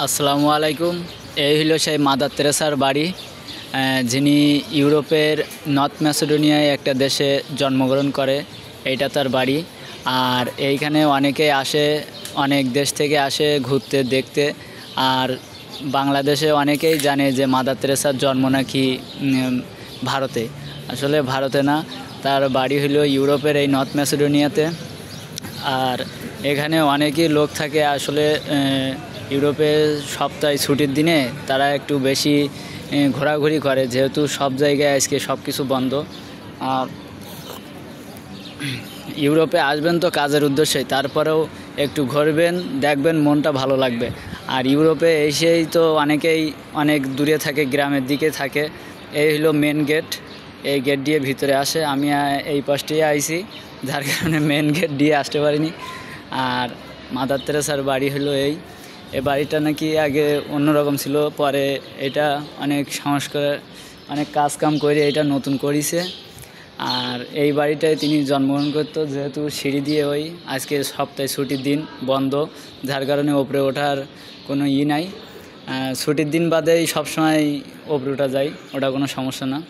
আসসালামু আলাইকুম। এই হলো সেই মাদার তেরেসার বাড়ি, যিনি ইউরোপের নর্থ ম্যাসেডোনিয়ায় একটা দেশে জন্মগ্রহণ করে। এইটা তার বাড়ি। আর এইখানে অনেকেই আসে, অনেক দেশ থেকে আসে ঘুরতে দেখতে। আর বাংলাদেশে অনেকেই জানে যে মাদার তেরেসার জন্ম নাকি ভারতে। আসলে ভারতে না, তার বাড়ি হলো ইউরোপের এই নর্থ ম্যাসেডোনিয়াতে। আর এখানে অনেকই লোক থাকে আসলে ইউরোপে সপ্তাহে ছুটির দিনে তারা একটু বেশি ঘোরাঘুরি করে, যেহেতু সব জায়গায় আজকে সব কিছু বন্ধ। আর ইউরোপে আসবেন তো কাজের উদ্দেশ্যে, তারপরেও একটু ঘুরবেন, দেখবেন, মনটা ভালো লাগবে। আর ইউরোপে এসেই তো অনেকেই অনেক দূরে থাকে, গ্রামের দিকে থাকে। এই হলো মেন গেট, এই গেট দিয়ে ভিতরে আসে। আমি এই পাশটিয়ে আইছি, যার কারণে মেন গেট দিয়ে আসতে পারিনি। আর মাদার তেরেসার বাড়ি হলো এই বাড়িটা নাকি আগে অন্যরকম ছিল, পরে এটা অনেক সংস্কার, অনেক কাজকাম করে এটা নতুন করেছে। আর এই বাড়িটায় তিনি জন্মগ্রহণ করতো, যেহেতু সিঁড়ি দিয়ে ওই আজকে সপ্তাহে ছুটির দিন বন্ধ, যার কারণে ওপরে ওঠার কোনো নাই। ছুটির দিন বাদেই সবসময় ওপরে ওঠা যায়, ওটা কোনো সমস্যা না।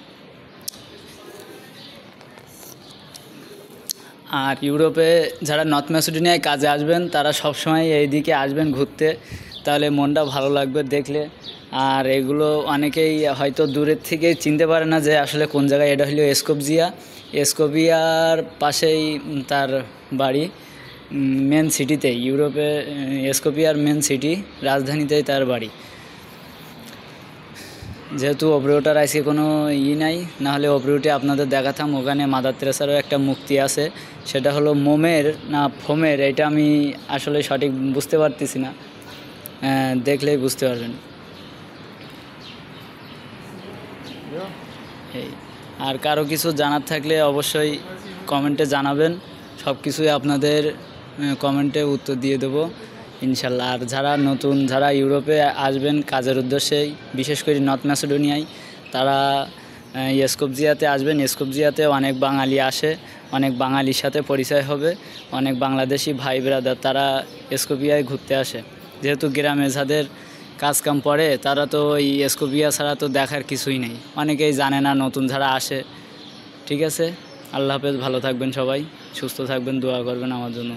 আর ইউরোপে যারা নর্থ ম্যাসেডোনিয়ায় কাজে আসবেন তারা সবসময় এই দিকে আসবেন ঘুরতে, তাহলে মনটা ভালো লাগবে দেখলে। আর এগুলো অনেকেই হয়তো দূরের থেকে চিনতে পারে না যে আসলে কোন জায়গায়। এটা হলো স্কোপিয়া, স্কোপিয়ার পাশেই তার বাড়ি, মেন সিটিতেই, ইউরোপে স্কোপিয়ার মেন সিটি, রাজধানীতেই তার বাড়ি। যেহেতু ওপরে ওঠার আজকে কোনো নাই, নাহলে ওপরে উঠে আপনাদের দেখাতাম। ওখানে মাদার তেরেসারও একটা মূর্তি আছে, সেটা হলো মোমের না ফোমের, এটা আমি আসলে সঠিক বুঝতে পারতেছি না, দেখলেই বুঝতে পারবেন। এই আর কারো কিছু জানার থাকলে অবশ্যই কমেন্টে জানাবেন, সব কিছুই আপনাদের কমেন্টে উত্তর দিয়ে দেবো ইনশাল্লাহ। আর যারা নতুন, যারা ইউরোপে আসবেন কাজের উদ্দেশ্যেই, বিশেষ করে নর্থ ম্যাসেডোনিয়ায়, তারা স্কোপিয়াতে আসবেন। স্কোপিয়াতে অনেক বাঙালি আসে, অনেক বাঙালির সাথে পরিচয় হবে, অনেক বাংলাদেশি ভাই ব্রাদার তারা স্কোপিয়ায় ঘুরতে আসে। যেহেতু গ্রামে যাদের কাজকাম পড়ে তারা তো ওই স্কোপিয়া ছাড়া তো দেখার কিছুই নেই, অনেকেই জানে না, নতুন যারা আসে। ঠিক আছে, আল্লাহ হাফেজ, ভালো থাকবেন সবাই, সুস্থ থাকবেন, দোয়া করবেন আমার জন্য।